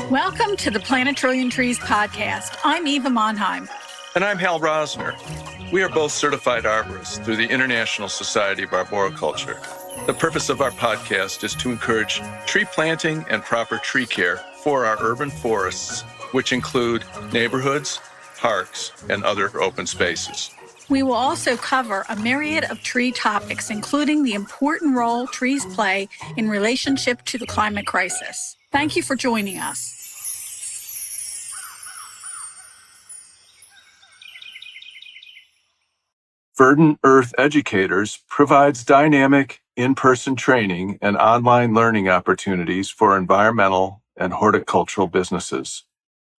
Welcome to the Plant a Trillion Trees podcast. I'm Eva Monheim. And I'm Hal Rosner. We are both certified arborists through the International Society of Arboriculture. The purpose of our podcast is to encourage tree planting and proper tree care for our urban forests, which include neighborhoods, parks, and other open spaces. We will also cover a myriad of tree topics, including the important role trees play in relationship to the climate crisis. Thank you for joining us. Verdant Earth Educators provides dynamic in-person training and online learning opportunities for environmental and horticultural businesses.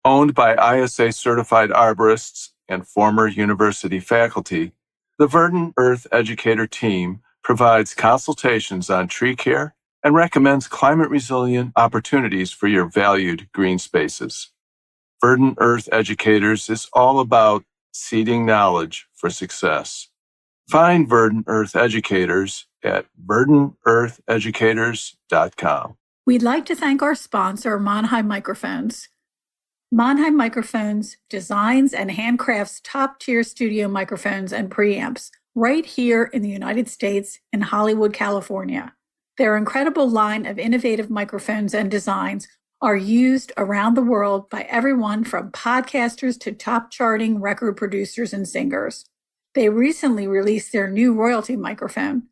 Owned by ISA-certified arborists and former university faculty, the Verdant Earth Educator team provides consultations on tree care and recommends climate-resilient opportunities for your valued green spaces. Verdant Earth Educators is all about seeding knowledge for success. Find Verdant Earth Educators at verdanteartheducators.com. We'd like to thank our sponsor, Monheim Microphones. Monheim Microphones designs and handcrafts top-tier studio microphones and preamps right here in the United States in Hollywood, California. Their incredible line of innovative microphones and designs are used around the world by everyone from podcasters to top-charting record producers and singers. They recently released their new royalty microphone,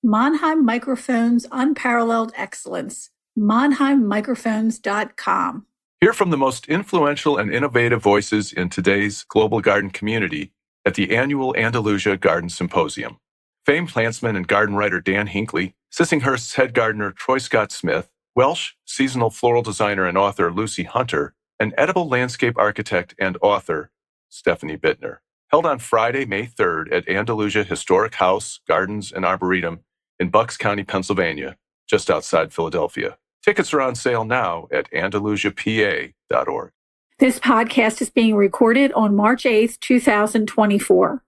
Monheim Microphones' Unparalleled Excellence, monheimmicrophones.com. Hear from the most influential and innovative voices in today's global garden community at the annual Andalusia Garden Symposium. Famed plantsman and garden writer Dan Hinkley, Sissinghurst's head gardener Troy Scott Smith, Welsh seasonal floral designer and author Lucy Hunter, and edible landscape architect and author Stephanie Bittner. Held on Friday, May 3rd at Andalusia Historic House, Gardens, and Arboretum in Bucks County, Pennsylvania, just outside Philadelphia. Tickets are on sale now at andalusiapa.org. This podcast is being recorded on March 8th, 2024.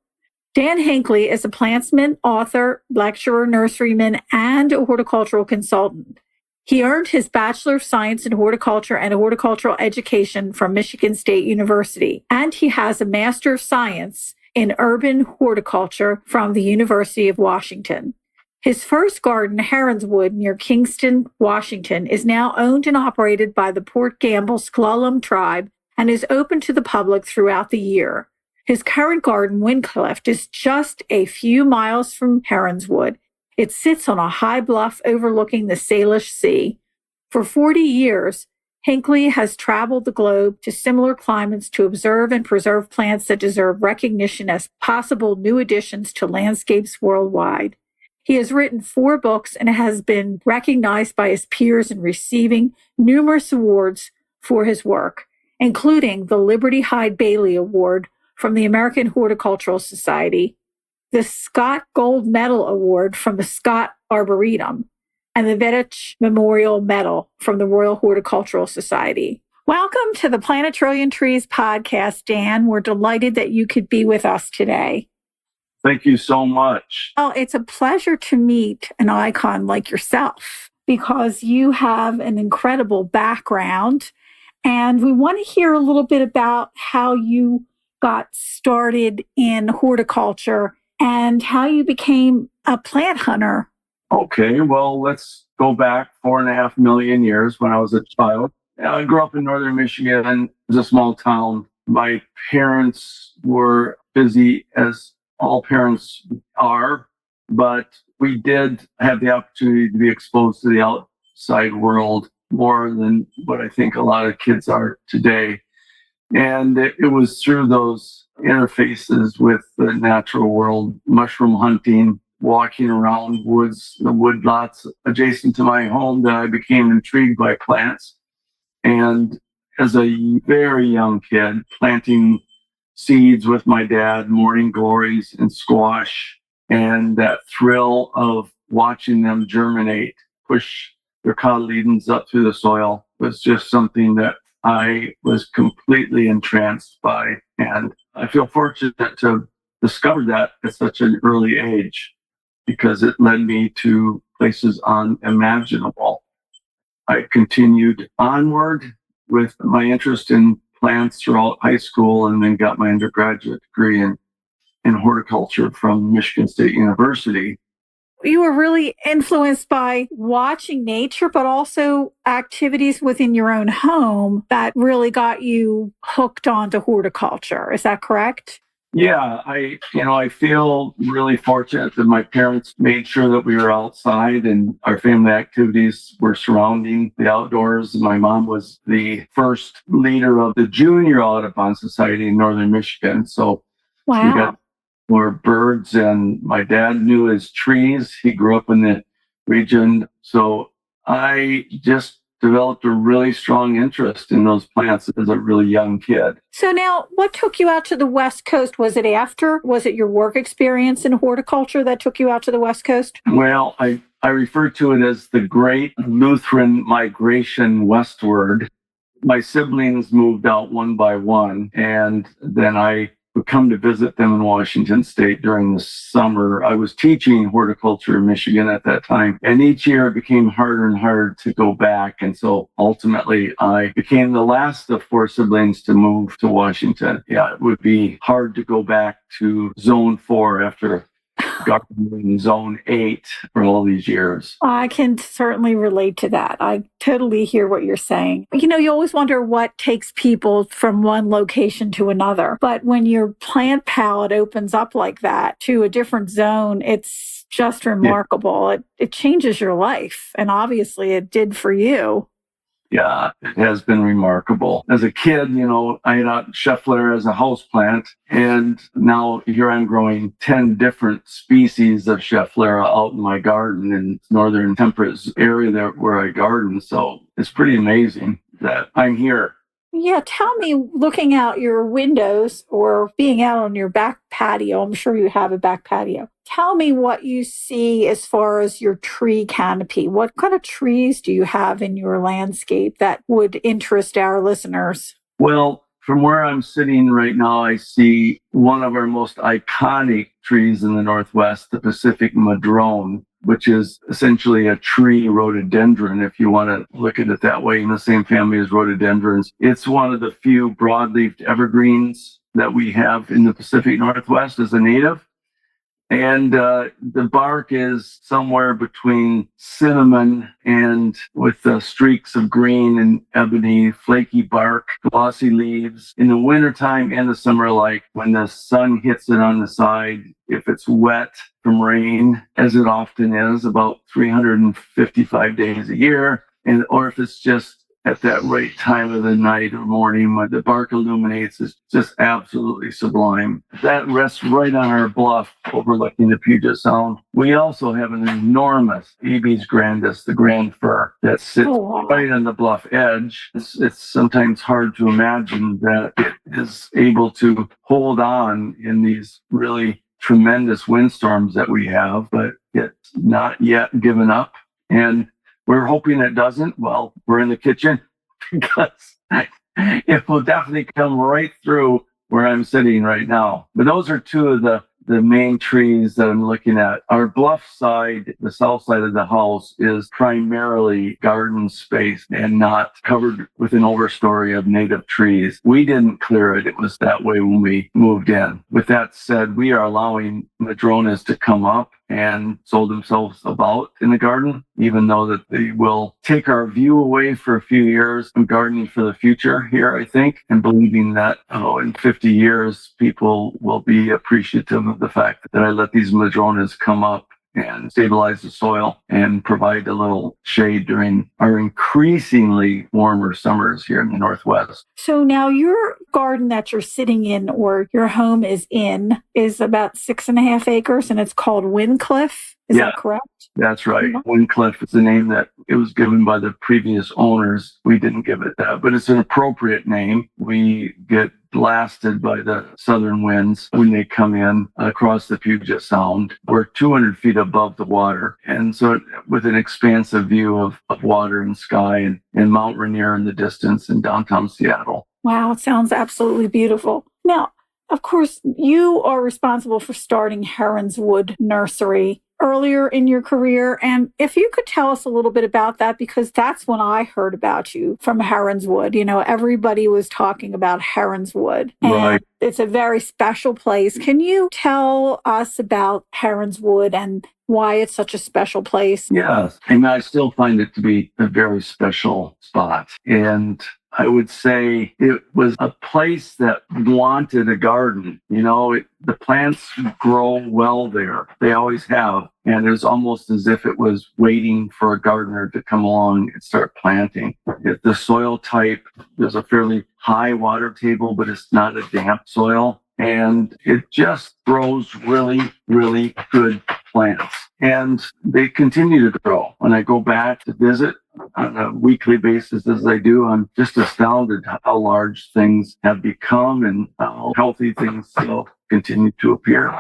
Dan Hinkley is a plantsman, author, lecturer, nurseryman, and a horticultural consultant. He earned his Bachelor of Science in Horticulture and Horticultural Education from Michigan State University, and he has a Master of Science in Urban Horticulture from the University of Washington. His first garden, Heronswood, near Kingston, Washington, is now owned and operated by the Port Gamble SKlallam Tribe and is open to the public throughout the year. His current garden, Windcliff, is just a few miles from Heronswood. It sits on a high bluff overlooking the Salish Sea. For 40 years, Hinkley has traveled the globe to similar climates to observe and preserve plants that deserve recognition as possible new additions to landscapes worldwide. He has written 4 books and has been recognized by his peers in receiving numerous awards for his work, including the Liberty Hyde Bailey Award from the American Horticultural Society, the Scott Gold Medal Award from the Scott Arboretum, and the Veitch Memorial Medal from the Royal Horticultural Society. Welcome to the Plant a Trillion Trees podcast, Dan. We're delighted that you could be with us today. Thank you so much. Well, it's a pleasure to meet an icon like yourself because you have an incredible background, and we want to hear a little bit about how you got started in horticulture and how you became a plant hunter. Okay, well, let's go back 4.5 million years when I was a child. I grew up in northern Michigan. It was a small town. My parents were busy, as all parents are, but we did have the opportunity to be exposed to the outside world more than what I think a lot of kids are today. And it was through those interfaces with the natural world, mushroom hunting, walking around the woodlots adjacent to my home, that I became intrigued by plants. And as a very young kid, planting seeds with my dad, morning glories and squash, and that thrill of watching them germinate, push their cotyledons up through the soil was just something that I was completely entranced by. And I feel fortunate to discover that at such an early age because it led me to places unimaginable. I continued onward with my interest in plants throughout high school and then got my undergraduate degree in horticulture from Michigan State University. You were really influenced by watching nature, but also activities within your own home that really got you hooked onto horticulture. Is that correct? Yeah, I feel really fortunate that my parents made sure that we were outside and our family activities were surrounding the outdoors. My mom was the first leader of the Junior Audubon Society in Northern Michigan. So we got Wow. more birds, and my dad knew his trees. He grew up in the region. So I just developed a really strong interest in those plants as a really young kid. So now, what took you out to the West Coast? Was it your work experience in horticulture that took you out to the West Coast? Well, I refer to it as the Great Lutheran Migration westward. My siblings moved out one by one, and then I would come to visit them in Washington State during the summer. I was teaching horticulture in Michigan at that time, and each year it became harder and harder to go back. And so ultimately, I became the last of four siblings to move to Washington. Yeah, it would be hard to go back to Zone 4 after gardening in Zone 8 for all these years. I can certainly relate to that. I totally hear what you're saying. You always wonder what takes people from one location to another. But when your plant palette opens up like that to a different zone, it's just remarkable. Yeah. It changes your life. And obviously it did for you. Yeah, it has been remarkable. As a kid, I had a Scheffler as a houseplant, and now here I'm growing 10 different species of Scheffler out in my garden in northern temperate area there where I garden. So it's pretty amazing that I'm here. Yeah, tell me, looking out your windows or being out on your back patio, I'm sure you have a back patio. Tell me what you see as far as your tree canopy. What kind of trees do you have in your landscape that would interest our listeners? Well, from where I'm sitting right now, I see one of our most iconic trees in the Northwest, the Pacific madrone, which is essentially a tree rhododendron, if you want to look at it that way, in the same family as rhododendrons. It's one of the few broadleafed evergreens that we have in the Pacific Northwest as a native. And the bark is somewhere between cinnamon and with the streaks of green and ebony, flaky bark, glossy leaves. In the wintertime and the summer, like when the sun hits it on the side, if it's wet from rain, as it often is, about 355 days a year, or if it's just at that right time of the night or morning when the bark illuminates, is just absolutely sublime. That rests right on our bluff overlooking the Puget Sound. We also have an enormous Ibis grandis, the grand fir, that sits right on the bluff edge. It's sometimes hard to imagine that it is able to hold on in these really tremendous windstorms that we have, but it's not yet given up. And we're hoping it doesn't. Well, we're in the kitchen because it will definitely come right through where I'm sitting right now. But those are two of the main trees that I'm looking at. Our bluff side, the south side of the house, is primarily garden space and not covered with an overstory of native trees. We didn't clear it. It was that way when we moved in. With that said, we are allowing madronas to come up and sow themselves about in the garden, even though that they will take our view away for a few years. I'm gardening for the future here, I think, and believing that in 50 years, people will be appreciative of the fact that I let these madronas come up and stabilize the soil and provide a little shade during our increasingly warmer summers here in the Northwest. So now your garden that you're sitting in or your home is in is about 6.5 acres and it's called Windcliff. Is that correct? That's right. Windcliff is the name that it was given by the previous owners. We didn't give it that, but it's an appropriate name. We get blasted by the southern winds when they come in across the Puget Sound. We're 200 feet above the water. And so with an expansive view of water and sky and Mount Rainier in the distance in downtown Seattle. Wow, it sounds absolutely beautiful. Now, of course, you are responsible for starting Heronswood Nursery earlier in your career. And if you could tell us a little bit about that, because that's when I heard about you from Heronswood. You know, everybody was talking about Heronswood. And Right. It's a very special place. Can you tell us about Heronswood and why it's such a special place? Yes. And I still find it to be a very special spot. And I would say it was a place that wanted a garden. You know, the plants grow well there. They always have. And it was almost as if it was waiting for a gardener to come along and start planting. The soil type, there's a fairly high water table, but it's not a damp soil. And it just grows really, really good plants. And they continue to grow. When I go back to visit on a weekly basis as I do, I'm just astounded how large things have become and how healthy things still continue to appear.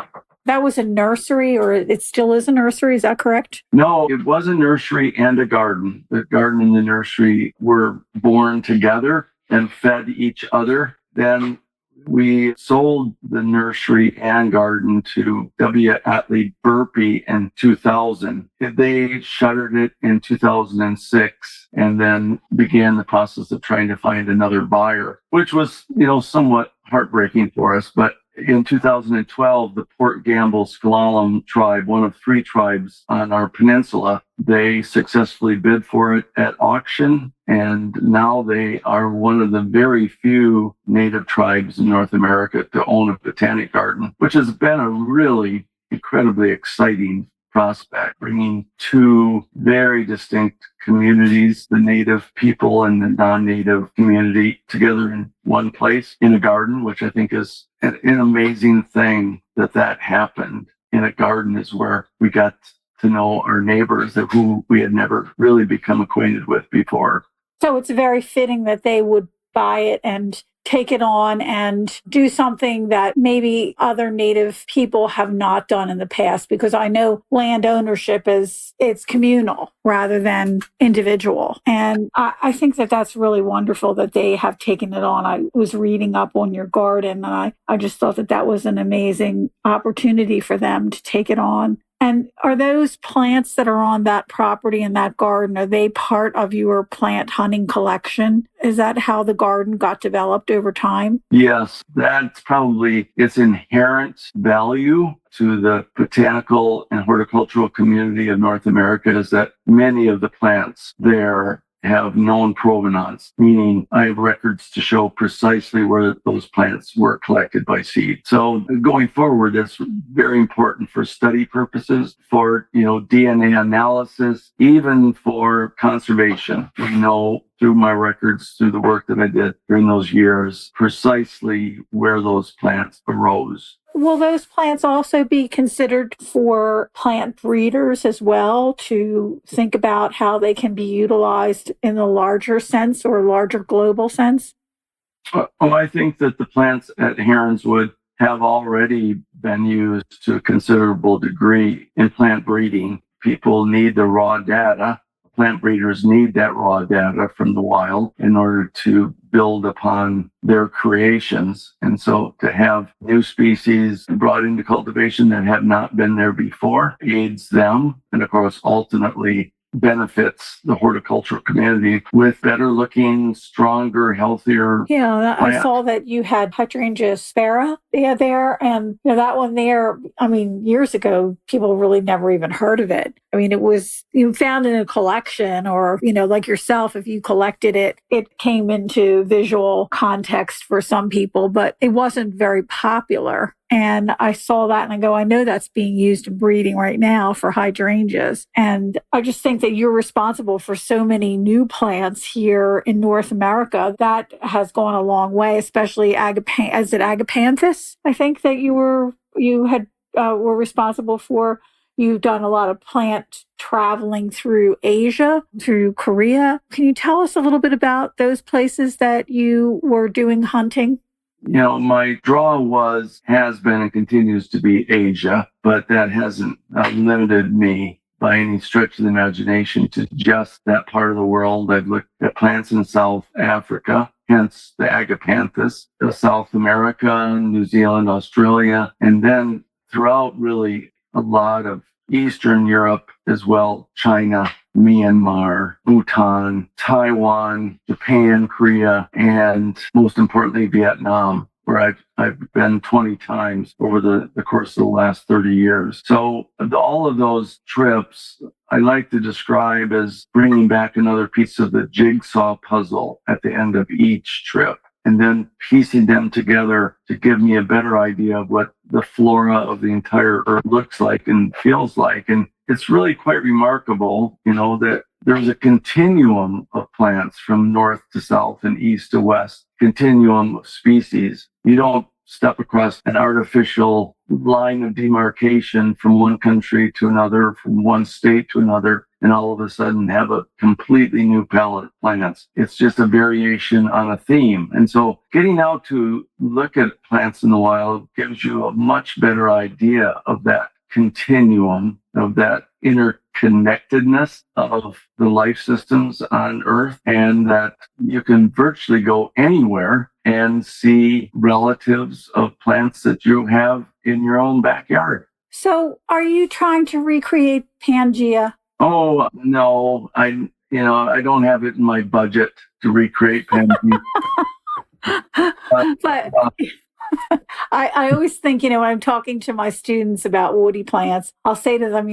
That was a nursery, or it still is a nursery, is that correct? No, it was a nursery and a garden. The garden and the nursery were born together and fed each other. Then we sold the nursery and garden to W. Atlee Burpee in 2000. They shuttered it in 2006 and then began the process of trying to find another buyer, which was, somewhat heartbreaking for us. But in 2012, the Port Gamble SKlallam Tribe, one of 3 tribes on our peninsula, they successfully bid for it at auction. And now they are one of the very few native tribes in North America to own a botanic garden, which has been a really incredibly exciting prospect, bringing 2 very distinct communities, the native people and the non-native community, together in one place in a garden, which I think is an amazing thing that happened in a garden, is where we got to know our neighbors who we had never really become acquainted with before. So it's very fitting that they would buy it and take it on and do something that maybe other native people have not done in the past, because I know land ownership it's communal rather than individual. And I think that that's really wonderful that they have taken it on. I was reading up on your garden and I just thought that was an amazing opportunity for them to take it on. And are those plants that are on that property in that garden, are they part of your plant hunting collection? Is that how the garden got developed over time? Yes, that's probably its inherent value to the botanical and horticultural community of North America, is that many of the plants there have known provenance, meaning I have records to show precisely where those plants were collected by seed. So going forward, that's very important for study purposes, for DNA analysis, even for conservation. We know through my records, through the work that I did during those years, precisely where those plants arose. Will those plants also be considered for plant breeders as well, to think about how they can be utilized in the larger sense or larger global sense? I think that the plants at Heronswood have already been used to a considerable degree in plant breeding. People need the raw data. Plant breeders need that raw data from the wild in order to build upon their creations. And so to have new species brought into cultivation that have not been there before aids them, and of course ultimately benefits the horticultural community with better looking, stronger, healthier Yeah, plants. I saw that you had hydrangea spara there, and that one there, years ago, people really never even heard of it. It was found in a collection, or, like yourself, if you collected it, it came into visual context for some people, but it wasn't very popular. And I saw that and I go, I know that's being used in breeding right now for hydrangeas. And I just think that you're responsible for so many new plants here in North America. That has gone a long way, especially agapanthus, I think that you were responsible for. You've done a lot of plant traveling through Asia, through Korea. Can you tell us a little bit about those places that you were doing hunting? my draw has been and continues to be Asia, but that hasn't limited me by any stretch of the imagination to just that part of the world. I've looked at plants in South Africa, hence the agapanthus, South America, New Zealand, Australia, and then throughout really a lot of Eastern Europe as well, China, Myanmar, Bhutan, Taiwan, Japan, Korea, and most importantly, Vietnam, where I've been 20 times over the course of the last 30 years. So all of those trips, I like to describe as bringing back another piece of the jigsaw puzzle at the end of each trip, and then piecing them together to give me a better idea of what the flora of the entire earth looks like and feels like. And it's really quite remarkable, that there's a continuum of plants from north to south and east to west, continuum of species. You don't step across an artificial line of demarcation from one country to another, from one state to another, and all of a sudden have a completely new palette of plants. It's just a variation on a theme. And so getting out to look at plants in the wild gives you a much better idea of that continuum, of that interconnectedness of the life systems on Earth, and that you can virtually go anywhere and see relatives of plants that you have in your own backyard. So are you trying to recreate Pangea? Oh, no, I don't have it in my budget to recreate Pangea. But I always think, when I'm talking to my students about woody plants, I'll say to them,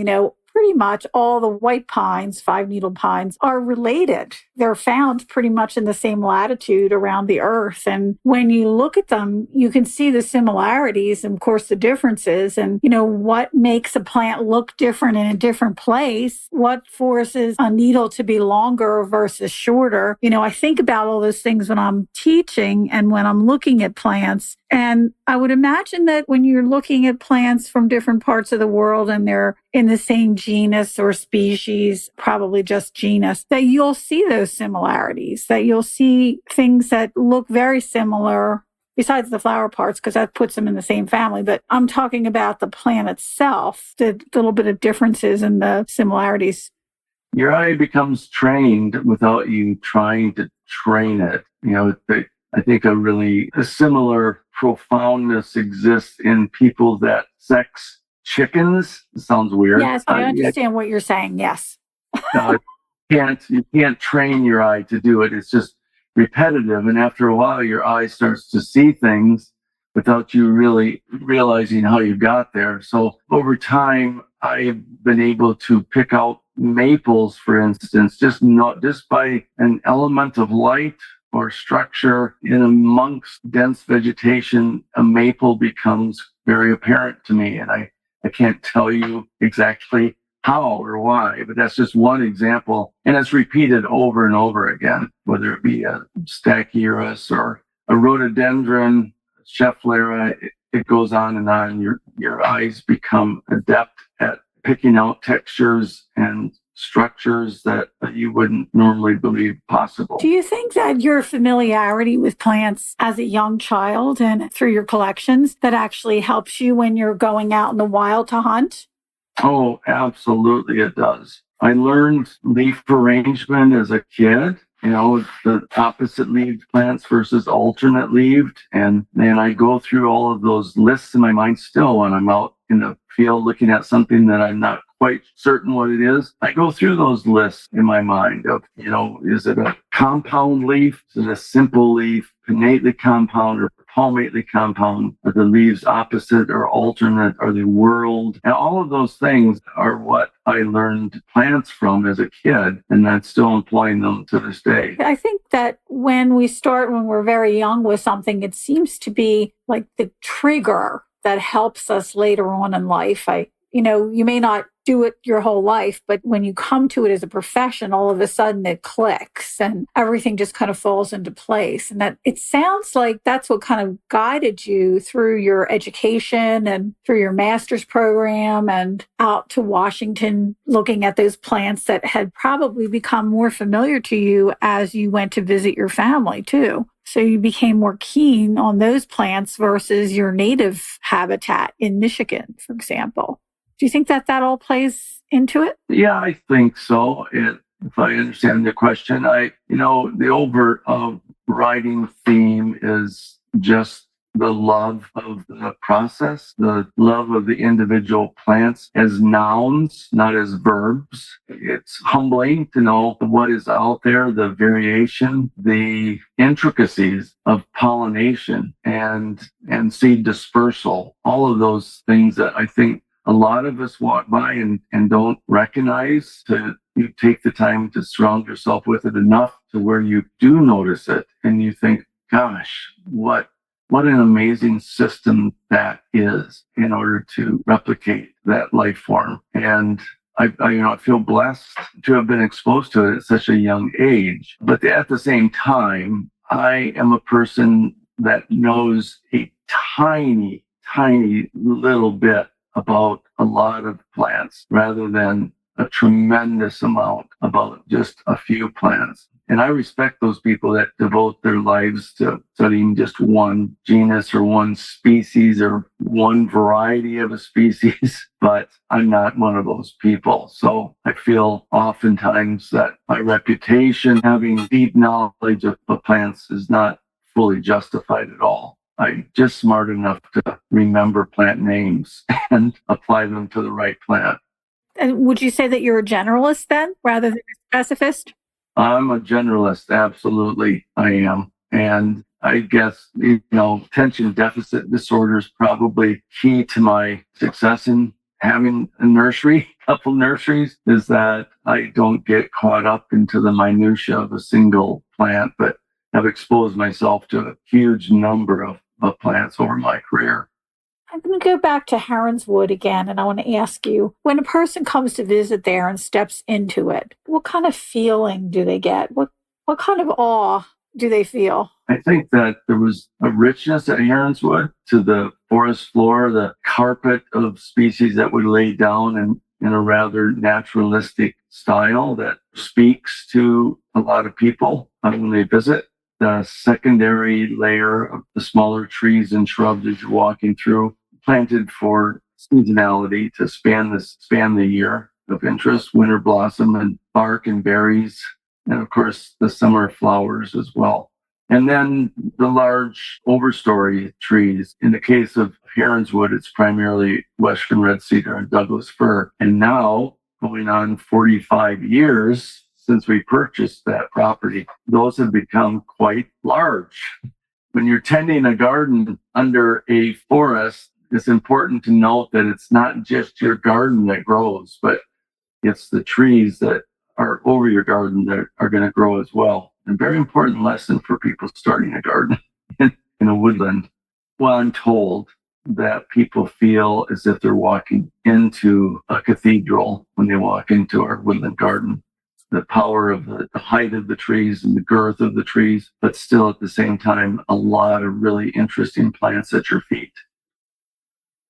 pretty much all the white pines, 5-needle pines, are related. They're found pretty much in the same latitude around the earth. And when you look at them, you can see the similarities and, of course, the differences. And, what makes a plant look different in a different place? What forces a needle to be longer versus shorter? I think about all those things when I'm teaching and when I'm looking at plants. And I would imagine that when you're looking at plants from different parts of the world and they're in the same genus or species, probably just genus, that you'll see those similarities, that you'll see things that look very similar, besides the flower parts, because that puts them in the same family. But I'm talking about the plant itself, the little bit of differences and the similarities. Your eye becomes trained without you trying to train it. I think a similar profoundness exists in people that sex chickens. It sounds weird. Yes, I understand what you're saying. Yes. You can't train your eye to do it. It's just repetitive. And after a while, your eye starts to see things without you really realizing how you got there. So over time, I've been able to pick out maples, for instance, just by an element of light or structure in amongst dense vegetation. A maple becomes very apparent to me, and I can't tell you exactly how or why, but that's just one example, and it's repeated over and over again, whether it be a Stachyurus or a rhododendron, Schefflera. It goes on and on. Your eyes become adept at picking out textures and structures that you wouldn't normally believe possible. Do you think that your familiarity with plants as a young child and through your collections that actually helps you when you're going out in the wild to hunt? Oh, absolutely it does. I learned leaf arrangement as a kid, the opposite leaved plants versus alternate leaved. And then I go through all of those lists in my mind still when I'm out in the field looking at something that I'm not quite certain what it is. I go through those lists in my mind of, is it a compound leaf? Is it a simple leaf, pinnately compound or palmately compound? Are the leaves opposite or alternate? Are they whorled? And all of those things are what I learned plants from as a kid, and I'm still employing them to this day. I think that when we're very young with something, it seems to be like the trigger that helps us later on in life. You may not do it your whole life, but when you come to it as a profession, all of a sudden it clicks and everything just kind of falls into place. And that it sounds like that's what kind of guided you through your education and through your master's program and out to Washington, looking at those plants that had probably become more familiar to you as you went to visit your family too. So you became more keen on those plants versus your native habitat in Michigan, for example. Do you think that all plays into it? Yeah, I think so. If I understand the question, the overriding theme is just the love of the process, the love of the individual plants as nouns, not as verbs. It's humbling to know what is out there, the variation, the intricacies of pollination and seed dispersal, all of those things that I think a lot of us walk by and don't recognize. You take the time to surround yourself with it enough to where you do notice it and you think, gosh, what an amazing system that is in order to replicate that life form. And I feel blessed to have been exposed to it at such a young age. But at the same time, I am a person that knows a tiny, tiny little bit about a lot of plants rather than a tremendous amount about just a few plants. And I respect those people that devote their lives to studying just one genus or one species or one variety of a species, but I'm not one of those people. So I feel oftentimes that my reputation, having deep knowledge of plants, is not fully justified at all. I'm just smart enough to remember plant names and apply them to the right plant. And would you say that you're a generalist then, rather than a specificist? I'm a generalist. Absolutely, I am. And I guess, attention deficit disorder is probably key to my success in having a couple nurseries, is that I don't get caught up into the minutia of a single plant, but have exposed myself to a huge number of plants over my career. I'm going to go back to Heronswood again, and I want to ask you, when a person comes to visit there and steps into it, what kind of feeling do they get? What kind of awe do they feel? I think that there was a richness at Heronswood to the forest floor, the carpet of species that would lay down in a rather naturalistic style that speaks to a lot of people when they visit. The secondary layer of the smaller trees and shrubs as you're walking through, planted for seasonality to span the year of interest, winter blossom and bark and berries, and of course the summer flowers as well. And then the large overstory trees. In the case of Heronswood, it's primarily Western red cedar and Douglas fir. And now, going on 45 years since we purchased that property, those have become quite large. When you're tending a garden under a forest, it's important to note that it's not just your garden that grows, but it's the trees that are over your garden that are going to grow as well. A very important lesson for people starting a garden in a woodland. Well, I'm told that people feel as if they're walking into a cathedral when they walk into our woodland garden. The power of the height of the trees and the girth of the trees, but still at the same time, a lot of really interesting plants at your feet.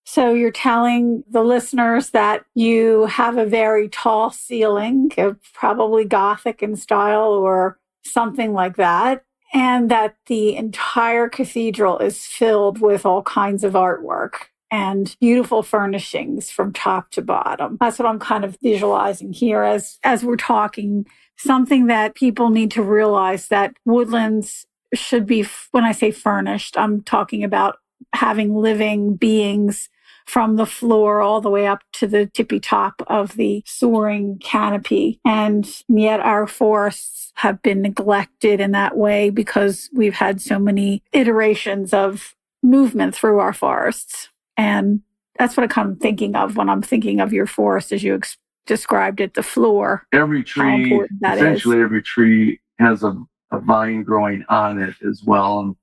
So you're telling the listeners that you have a very tall ceiling, probably Gothic in style or something like that, and that the entire cathedral is filled with all kinds of artwork and beautiful furnishings from top to bottom. That's what I'm kind of visualizing here as we're talking, something that people need to realize, that woodlands should be, when I say furnished, I'm talking about having living beings from the floor all the way up to the tippy top of the soaring canopy. And yet our forests have been neglected in that way because we've had so many iterations of movement through our forests. And that's what I'm thinking of when I'm thinking of your forest as you described it, the floor. Every tree, essentially every tree has a vine growing on it as well.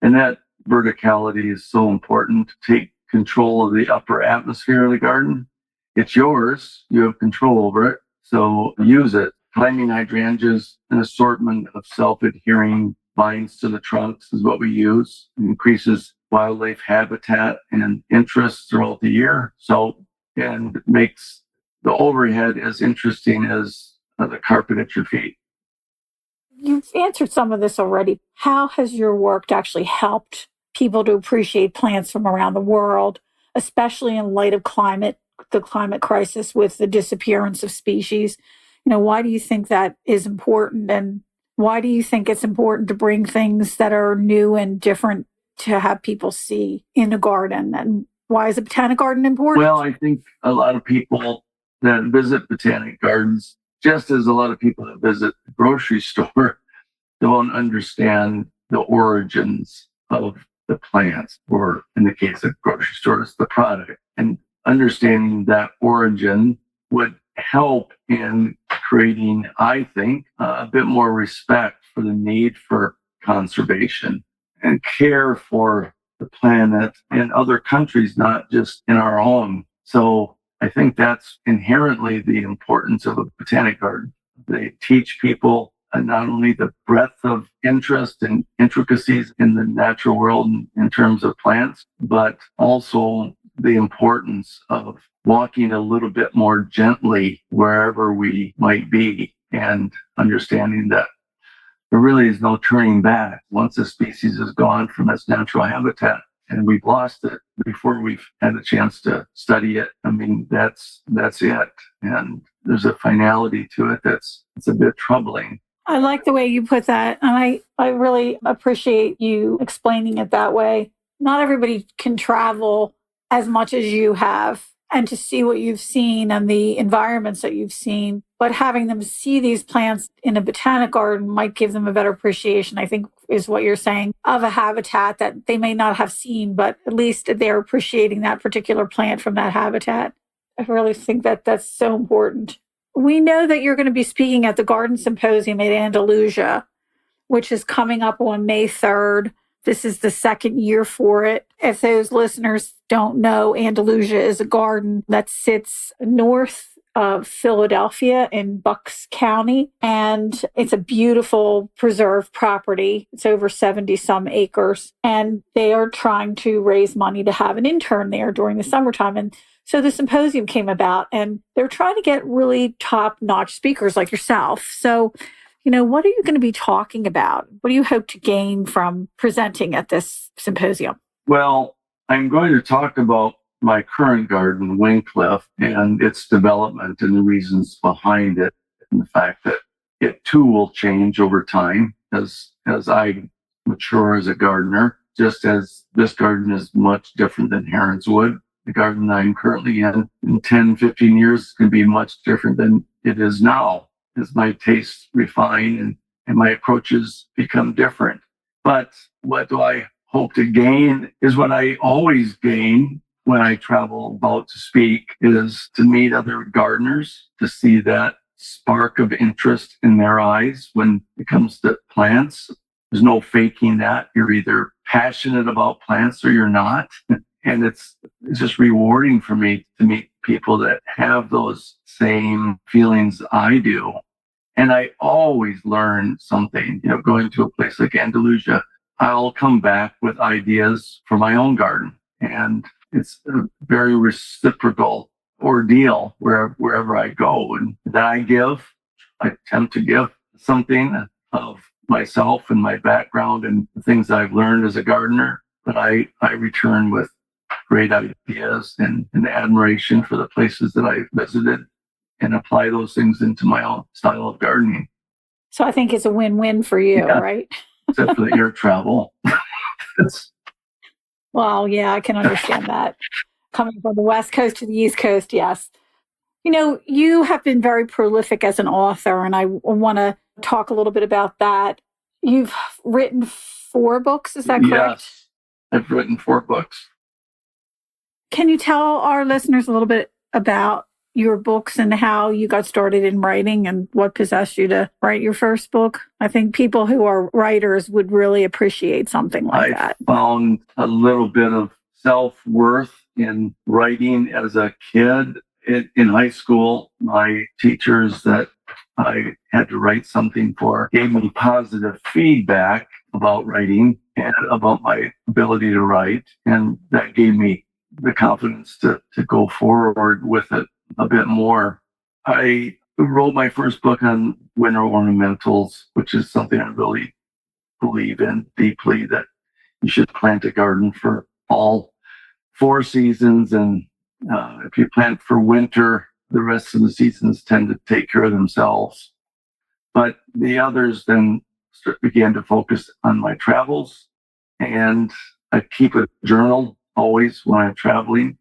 And that verticality is so important to take control of the upper atmosphere of the garden. It's yours. You have control over it. So use it. Climbing hydrangeas, an assortment of self-adhering vines to the trunks is what we use. It increases wildlife habitat and interest throughout the year. And makes the overhead as interesting as the carpet at your feet. You've answered some of this already. How has your work actually helped people to appreciate plants from around the world, especially in light of the climate crisis with the disappearance of species? Why do you think that is important? And why do you think it's important to bring things that are new and different to have people see in a garden? And why is a botanic garden important? Well, I think a lot of people that visit botanic gardens, just as a lot of people that visit the grocery store, don't understand the origins of the plants, or in the case of grocery stores, the product. And understanding that origin would help in creating, I think, a bit more respect for the need for conservation and care for the planet in other countries, not just in our own. So I think that's inherently the importance of a botanic garden. They teach people not only the breadth of interest and intricacies in the natural world in terms of plants, but also the importance of walking a little bit more gently wherever we might be, and understanding that there really is no turning back. Once a species is gone from its natural habitat and we've lost it before we've had a chance to study it, I mean, that's it. And there's a finality to it it's a bit troubling. I like the way you put that. And I really appreciate you explaining it that way. Not everybody can travel as much as you have and to see what you've seen and the environments that you've seen. But having them see these plants in a botanic garden might give them a better appreciation, I think, is what you're saying, of a habitat that they may not have seen, but at least they're appreciating that particular plant from that habitat. I really think that that's so important. We know that you're going to be speaking at the Garden Symposium at Andalusia, which is coming up on May 3rd. This is the second year for it. If those listeners don't know, Andalusia is a garden that sits north of Philadelphia in Bucks County, and it's a beautiful preserved property. It's over 70 some acres, and they are trying to raise money to have an intern there during the summertime. And so the symposium came about, and they're trying to get really top-notch speakers like yourself. So, what are you going to be talking about? What do you hope to gain from presenting at this symposium? Well, I'm going to talk about my current garden, Windcliff, and its development and the reasons behind it, and the fact that it too will change over time as I mature as a gardener, just as this garden is much different than Heronswood. The garden I'm currently in 10, 15 years is going to be much different than it is now, as my tastes refine and my approaches become different. But what do I hope to gain is what I always gain when I travel about to speak, is to meet other gardeners, to see that spark of interest in their eyes when it comes to plants. There's no faking that. You're either passionate about plants or you're not. And it's just rewarding for me to meet people that have those same feelings I do. And I always learn something, going to a place like Andalusia, I'll come back with ideas for my own garden. And it's a very reciprocal ordeal wherever I go. And that I attempt to give something of myself and my background and the things I've learned as a gardener. But I return with great ideas and admiration for the places that I've visited, and apply those things into my own style of gardening. So I think it's a win-win for you, right? Except for the air travel. Well, yeah, I can understand that. Coming from the West Coast to the East Coast, yes. You have been very prolific as an author, and I want to talk a little bit about that. You've written 4 books, is that correct? Yes, I've written 4 books. Can you tell our listeners a little bit about your books and how you got started in writing and what possessed you to write your first book? I think people who are writers would really appreciate something like that. I found a little bit of self-worth in writing as a kid. In high school, my teachers that I had to write something for gave me positive feedback about writing and about my ability to write. And that gave me the confidence to go forward with it a bit more. I wrote my first book on winter ornamentals, which is something I really believe in deeply, that you should plant a garden for all 4 seasons. And if you plant for winter, the rest of the seasons tend to take care of themselves. But the others then began to focus on my travels. And I keep a journal always when I'm traveling.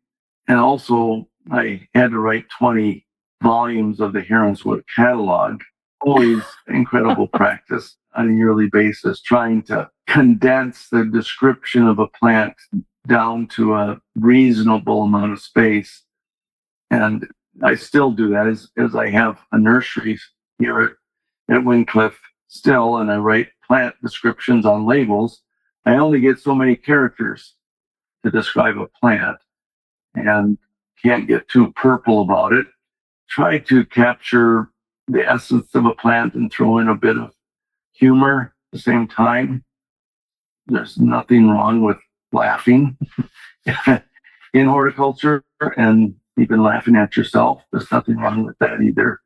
And also, I had to write 20 volumes of the Heronswood catalog. Always incredible practice on a yearly basis, trying to condense the description of a plant down to a reasonable amount of space. And I still do that as I have a nursery here at Windcliff still, and I write plant descriptions on labels. I only get so many characters to describe a plant and can't get too purple about it. Try to capture the essence of a plant and throw in a bit of humor at the same time. There's nothing wrong with laughing in horticulture, and even laughing at yourself. There's nothing wrong with that either.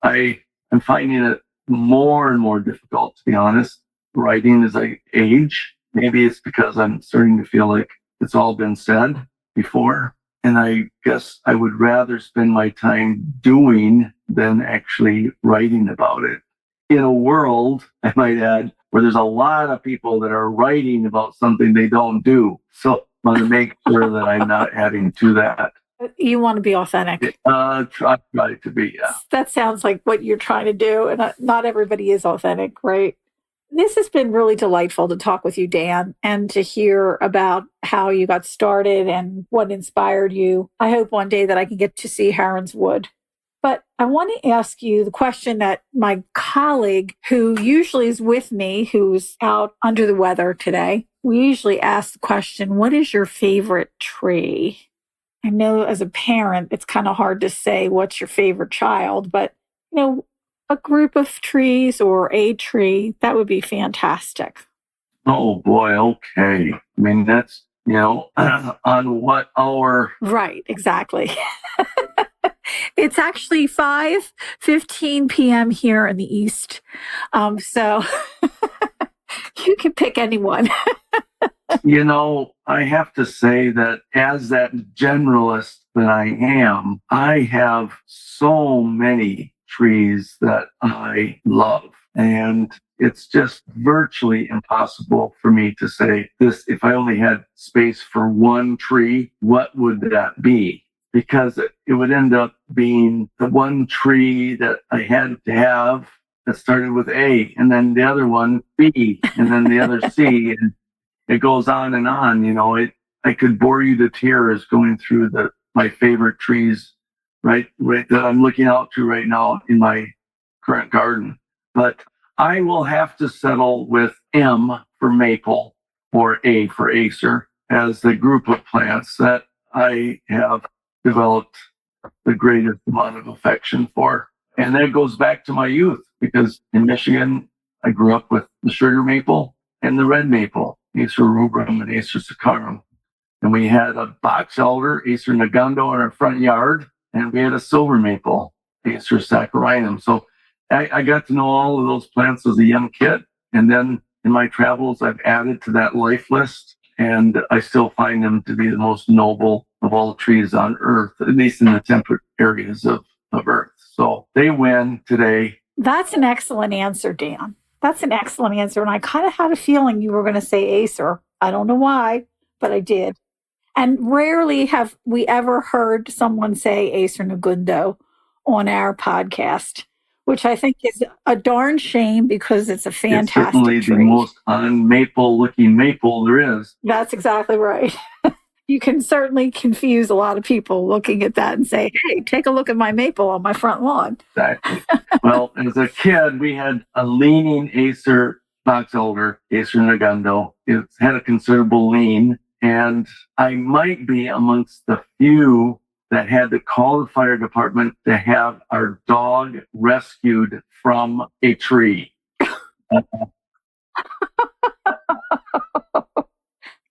I'm finding it more and more difficult, to be honest, writing as I age. Maybe it's because I'm starting to feel like it's all been said before. And I guess I would rather spend my time doing than actually writing about it. In a world, I might add, where there's a lot of people that are writing about something they don't do. So I want to make sure that I'm not adding to that. You want to be authentic. Try to be, yeah. That sounds like what you're trying to do. And not everybody is authentic, right? This has been really delightful to talk with you, Dan, and to hear about how you got started and what inspired you. I hope one day that I can get to see Heronswood. But I want to ask you the question that my colleague, who usually is with me, who's out under the weather today, we usually ask the question, what is your favorite tree? I know as a parent, it's kind of hard to say what's your favorite child, but, a group of trees or a tree, that would be fantastic. Oh, boy. Okay. I mean, that's, on what hour? Right. Exactly. It's actually 5:15 p.m. here in the East. So you can pick anyone. I have to say that as that generalist that I am, I have so many trees that I love. And it's just virtually impossible for me to say this. If I only had space for one tree, what would that be? Because it would end up being the one tree that I had to have that started with A, and then the other one B, and then the other C, and it goes on and on. I could bore you to tears going through my favorite trees, right that I'm looking out to right now in my current garden. But I will have to settle with M for maple or A for acer as the group of plants that I have developed the greatest amount of affection for. And that goes back to my youth, because in Michigan, I grew up with the sugar maple and the red maple, Acer rubrum and Acer saccharum. And we had a box elder, Acer negundo, in our front yard, and we had a silver maple, Acer saccharinum. So I got to know all of those plants as a young kid. And then in my travels, I've added to that life list, and I still find them to be the most noble of all trees on Earth, at least in the temperate areas of Earth. So they win today. That's an excellent answer, Dan. That's an excellent answer. And I kind of had a feeling you were going to say acer. I don't know why, but I did. And rarely have we ever heard someone say Acer negundo on our podcast, which I think is a darn shame because it's a fantastic It's certainly tree. The most un-maple looking maple there is. That's exactly right. You can certainly confuse a lot of people looking at that and say, hey, take a look at my maple on my front lawn. Exactly. Well, as a kid, we had a leaning Acer box elder, Acer negundo. It had a considerable lean. And I might be amongst the few that had to call the fire department to have our dog rescued from a tree.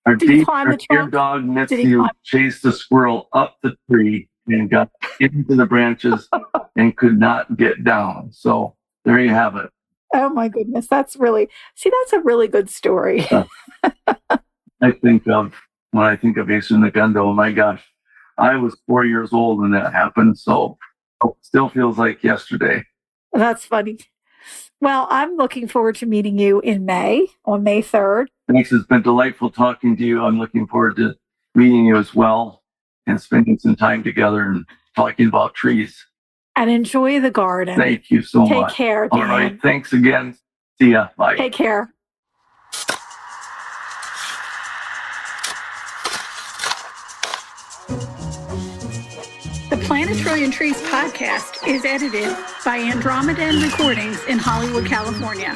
Our dear dog, Mitzi, chased the squirrel up the tree and got into the branches and could not get down. So there you have it. Oh my goodness. That's a really good story. I think of when I think of Ace in the Gundo, oh my gosh, I was 4 years old when that happened. So it still feels like yesterday. That's funny. Well, I'm looking forward to meeting you in May, on May 3rd. Thanks. It's been delightful talking to you. I'm looking forward to meeting you as well and spending some time together and talking about trees. And enjoy the garden. Thank you so much. Take care, Dan. All right. Thanks again. See ya. Bye. Take care. The Plant a Trillion Trees podcast is edited by Andromedan Recordings in Hollywood, California.